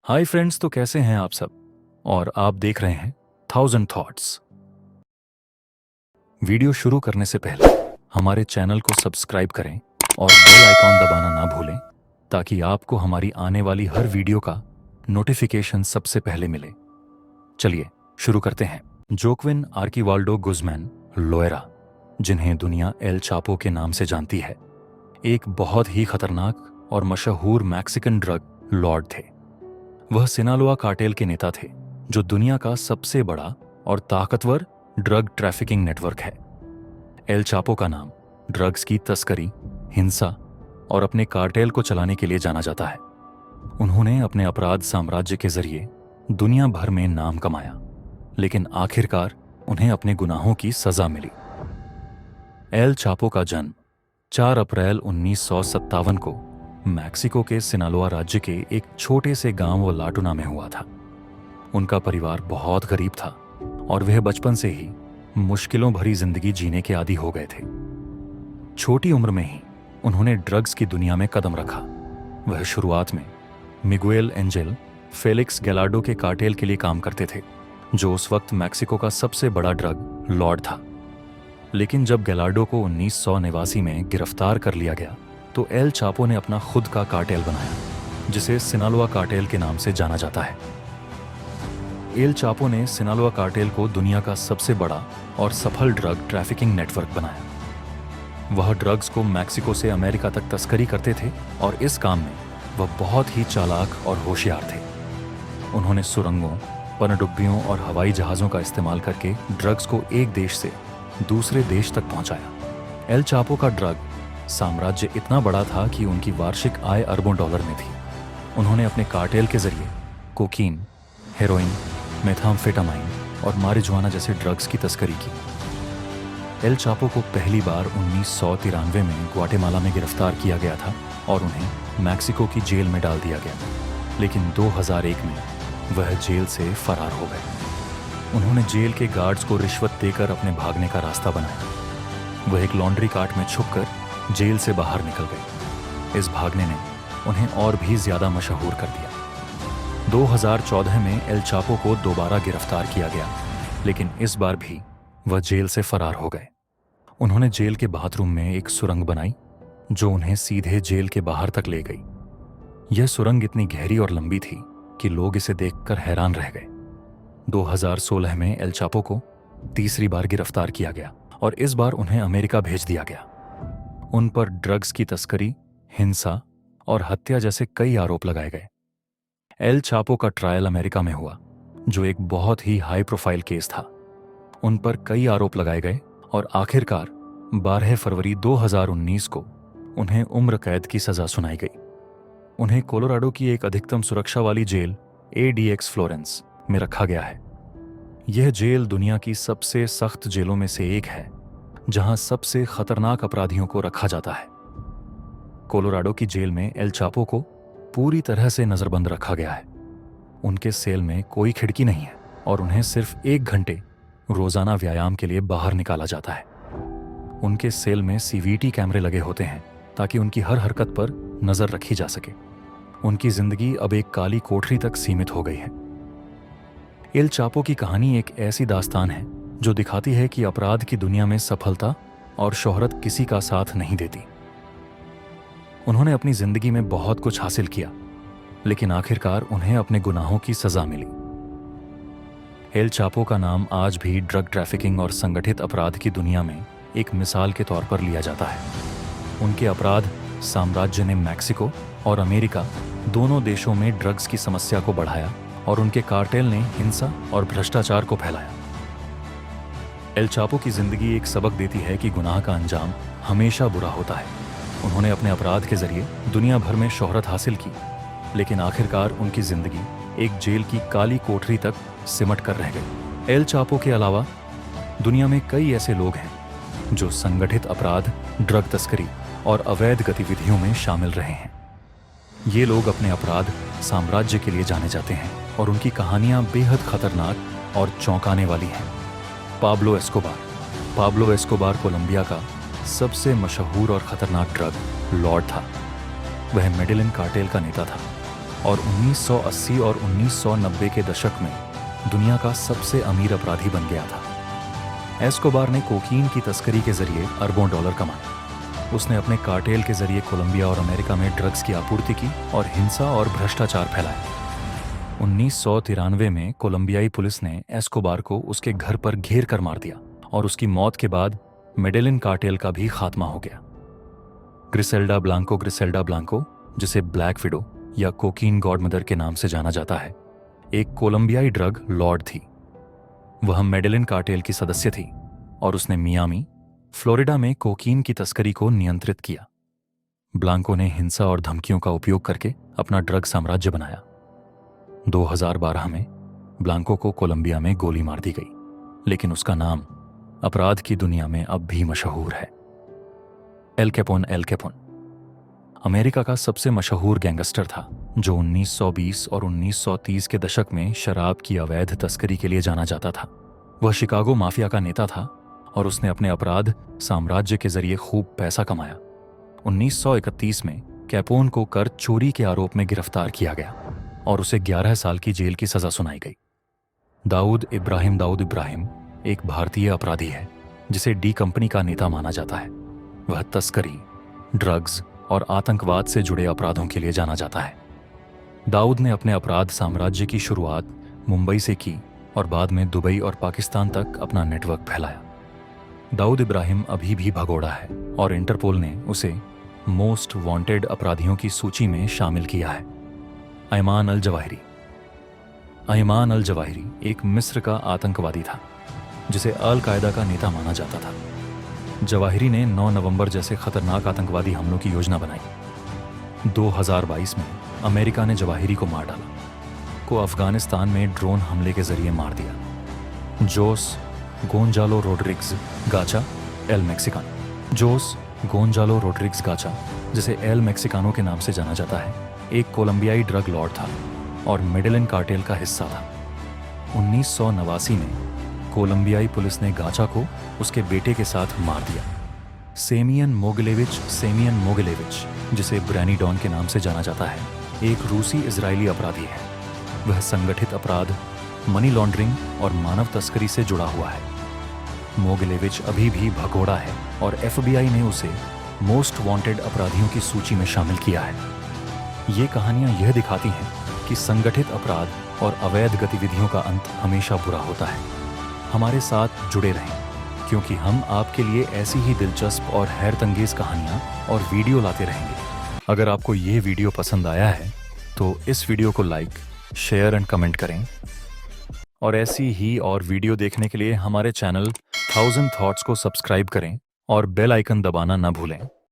Hi friends, तो कैसे हैं आप सब। और आप देख रहे हैं 1000 थॉट्स। वीडियो शुरू करने से पहले हमारे चैनल को सब्सक्राइब करें और बेल आइकॉन दबाना ना भूलें ताकि आपको हमारी आने वाली हर वीडियो का नोटिफिकेशन सबसे पहले मिले। चलिए शुरू करते हैं। जोक्विन आर्किवाल्डो गुज़मैन लोएरा, जिन्हें दुनिया एल चापो के नाम से जानती है, एक बहुत ही खतरनाक और मशहूर मैक्सिकन ड्रग लॉर्ड थे। वह सिनालोआ कार्टेल के नेता थे, जो दुनिया का सबसे बड़ा और ताकतवर ड्रग ट्रैफिकिंग नेटवर्क है। एल चापो का नाम ड्रग्स की तस्करी, हिंसा और अपने कार्टेल को चलाने के लिए जाना जाता है। उन्होंने अपने अपराध साम्राज्य के जरिए दुनिया भर में नाम कमाया, लेकिन आखिरकार उन्हें अपने गुनाहों की सजा मिली। एल चापो का जन्म 4 अप्रैल 1957 को मैक्सिको के सिनालोआ राज्य के एक छोटे से गांव लाटुना में हुआ था। उनका परिवार बहुत गरीब था और वह बचपन से ही मुश्किलों भरी जिंदगी जीने के आदी हो गए थे। छोटी उम्र में ही उन्होंने ड्रग्स की दुनिया में कदम रखा। वह शुरुआत में मिगुएल एंजेल फेलिक्स गैलार्डो के कार्टेल के लिए काम करते थे, जो उस वक्त मैक्सिको का सबसे बड़ा ड्रग लॉर्ड था। लेकिन जब गैलार्डो को 1989 में गिरफ्तार कर लिया गया तो एल चापो ने अपना खुद का कार्टेल बनाया, जिसे सिनालोआ कार्टेल के नाम से जाना जाता है। एल चापो ने सिनालोआ कार्टेल को दुनिया का सबसे बड़ा और सफल ड्रग ट्रैफिकिंग नेटवर्क बनाया। वह ड्रग्स को मैक्सिको से अमेरिका तक तस्करी करते थे और इस काम में वह बहुत ही चालाक और होशियार थे। उन्होंने सुरंगों, पनडुब्बियों और हवाई जहाज़ों का इस्तेमाल करके ड्रग्स को एक देश से दूसरे देश तक पहुंचाया। एल चापो का ड्रग साम्राज्य इतना बड़ा था कि उनकी वार्षिक आय अरबों डॉलर में थी। उन्होंने अपने कार्टेल के जरिए कोकीन, हेरोइन, मेथाम्फेटामाइन और मारिजुआना जैसे ड्रग्स की तस्करी की। एल चापो को पहली बार 1993 में ग्वाटेमाला में गिरफ्तार किया गया था और उन्हें मैक्सिको की जेल में डाल दिया गया, लेकिन 2001 में वह जेल से फरार हो गए। उन्होंने जेल के गार्ड्स को रिश्वत देकर अपने भागने का रास्ता बनाया। वह एक लॉन्ड्री कार्ट में छुपकर जेल से बाहर निकल गए। इस भागने ने उन्हें और भी ज्यादा मशहूर कर दिया। 2014 में एल चापो को दोबारा गिरफ्तार किया गया, लेकिन इस बार भी वह जेल से फरार हो गए। उन्होंने जेल के बाथरूम में एक सुरंग बनाई जो उन्हें सीधे जेल के बाहर तक ले गई। यह सुरंग इतनी गहरी और लंबी थी कि लोग इसे देखकर हैरान रह गए। 2016 में एल चापो को तीसरी बार गिरफ्तार किया गया और इस बार उन्हें अमेरिका भेज दिया गया। उन पर ड्रग्स की तस्करी, हिंसा और हत्या जैसे कई आरोप लगाए गए। एल चापो का ट्रायल अमेरिका में हुआ, जो एक बहुत ही हाई प्रोफाइल केस था। उन पर कई आरोप लगाए गए और आखिरकार 12 फरवरी 2019 को उन्हें उम्र कैद की सजा सुनाई गई। उन्हें कोलोराडो की एक अधिकतम सुरक्षा वाली जेल ADX फ्लोरेंस में रखा गया है। यह जेल दुनिया की सबसे सख्त जेलों में से एक है, जहां सबसे खतरनाक अपराधियों को रखा जाता है। कोलोराडो की जेल में एल चापो को पूरी तरह से नजरबंद रखा गया है। उनके सेल में कोई खिड़की नहीं है और उन्हें सिर्फ 1 घंटे रोजाना व्यायाम के लिए बाहर निकाला जाता है। उनके सेल में CVT कैमरे लगे होते हैं ताकि उनकी हर हरकत पर नजर रखी जा सके। उनकी जिंदगी अब एक काली कोठरी तक सीमित हो गई है। एल चापो की कहानी एक ऐसी दास्तान है जो दिखाती है कि अपराध की दुनिया में सफलता और शोहरत किसी का साथ नहीं देती। उन्होंने अपनी जिंदगी में बहुत कुछ हासिल किया, लेकिन आखिरकार उन्हें अपने गुनाहों की सजा मिली। एल चापो का नाम आज भी ड्रग ट्रैफिकिंग और संगठित अपराध की दुनिया में एक मिसाल के तौर पर लिया जाता है। उनके अपराध साम्राज्य ने मैक्सिको और अमेरिका दोनों देशों में ड्रग्स की समस्या को बढ़ाया और उनके कार्टेल ने हिंसा और भ्रष्टाचार को फैलाया। एल चापो की जिंदगी एक सबक देती है कि गुनाह का अंजाम हमेशा बुरा होता है। उन्होंने अपने अपराध के जरिए दुनिया भर में शोहरत हासिल की, लेकिन आखिरकार उनकी जिंदगी एक जेल की काली कोठरी तक सिमट कर रह गई। एल चापो के अलावा दुनिया में कई ऐसे लोग हैं जो संगठित अपराध, ड्रग तस्करी और अवैध गतिविधियों में शामिल रहे हैं। ये लोग अपने अपराध साम्राज्य के लिए जाने जाते हैं और उनकी कहानियां बेहद खतरनाक और चौंकाने वाली हैं। पाब्लो एस्कोबार कोलंबिया का सबसे मशहूर और खतरनाक ड्रग लॉर्ड था। वह मेडेलिन कार्टेल का नेता था। और 1980 और 1990 के दशक में दुनिया का सबसे अमीर अपराधी बन गया था। एस्कोबार ने कोकीन की तस्करी के जरिए अरबों डॉलर कमाए। उसने अपने कार्टेल के जरिए कोलंबिया और अमेरिका में ड्रग्स की आपूर्ति की और हिंसा और भ्रष्टाचार फैलाया। 1993 में कोलंबियाई पुलिस ने एस्कोबार को उसके घर पर घेर कर मार दिया और उसकी मौत के बाद मेडेलिन कार्टेल का भी खात्मा हो गया। ग्रिसेल्डा ब्लांको, जिसे ब्लैक विडो या कोकीन गॉडमदर के नाम से जाना जाता है, एक कोलंबियाई ड्रग लॉर्ड थी। वह मेडेलिन कार्टेल की सदस्य थी और उसने मियामी, फ्लोरिडा में कोकीन की तस्करी को नियंत्रित किया। ब्लांको ने हिंसा और धमकियों का उपयोग करके अपना ड्रग साम्राज्य बनाया। 2012 में ब्लांको को कोलंबिया में गोली मार दी गई, लेकिन उसका नाम अपराध की दुनिया में अब भी मशहूर है। एल कैपोन अमेरिका का सबसे मशहूर गैंगस्टर था, जो 1920 और 1930 के दशक में शराब की अवैध तस्करी के लिए जाना जाता था। वह शिकागो माफिया का नेता था और उसने अपने अपराध साम्राज्य के जरिए खूब पैसा कमाया। 1931 में कैपोन को कर चोरी के आरोप में गिरफ्तार किया गया और उसे 11 साल की जेल की सजा सुनाई गई। दाऊद इब्राहिम एक भारतीय अपराधी है जिसे डी कंपनी का नेता माना जाता है। वह तस्करी, ड्रग्स और आतंकवाद से जुड़े अपराधों के लिए जाना जाता है। दाऊद ने अपने अपराध साम्राज्य की शुरुआत मुंबई से की और बाद में दुबई और पाकिस्तान तक अपना नेटवर्क फैलाया। दाऊद इब्राहिम अभी भी भगोड़ा है और इंटरपोल ने उसे मोस्ट वांटेड अपराधियों की सूची में शामिल किया है। अयमान अल जवाहिरी एक मिस्र का आतंकवादी था जिसे अल कायदा का नेता माना जाता था। जवाहिरी ने 9 नवंबर जैसे खतरनाक आतंकवादी हमलों की योजना बनाई। 2022 में अमेरिका ने जवाहिरी को मार डाला, को अफगानिस्तान में ड्रोन हमले के जरिए मार दिया। जोस गोंजालो रोड्रिग्स गाचा, जिसे एल मेक्सिकानो के नाम से जाना जाता है, एक कोलंबियाई ड्रग लॉर्ड था और मेडेलिन कार्टेल का हिस्सा था। 1989 में कोलंबियाई पुलिस ने गाचा को उसके बेटे के साथ मार दिया। सेमियन मोगिलेविच, जिसे ब्रैनी डॉन के नाम से जाना जाता है, एक रूसी इजरायली अपराधी है। वह संगठित अपराध, मनी लॉन्ड्रिंग और मानव तस्करी से जुड़ा हुआ है। मोगिलेविच अभी भी भगोड़ा है और FBI ने उसे मोस्ट वांटेड अपराधियों की सूची में शामिल किया है। ये कहानियां यह दिखाती हैं कि संगठित अपराध और अवैध गतिविधियों का अंत हमेशा बुरा होता है। हमारे साथ जुड़े रहें, क्योंकि हम आपके लिए ऐसी ही दिलचस्प और हैरतअंगेज कहानियां और वीडियो लाते रहेंगे। अगर आपको ये वीडियो पसंद आया है तो इस वीडियो को लाइक, शेयर एंड कमेंट करें और ऐसी ही और वीडियो देखने के लिए हमारे चैनल 1000 थॉट्स को सब्सक्राइब करें और बेल आइकन दबाना न भूलें।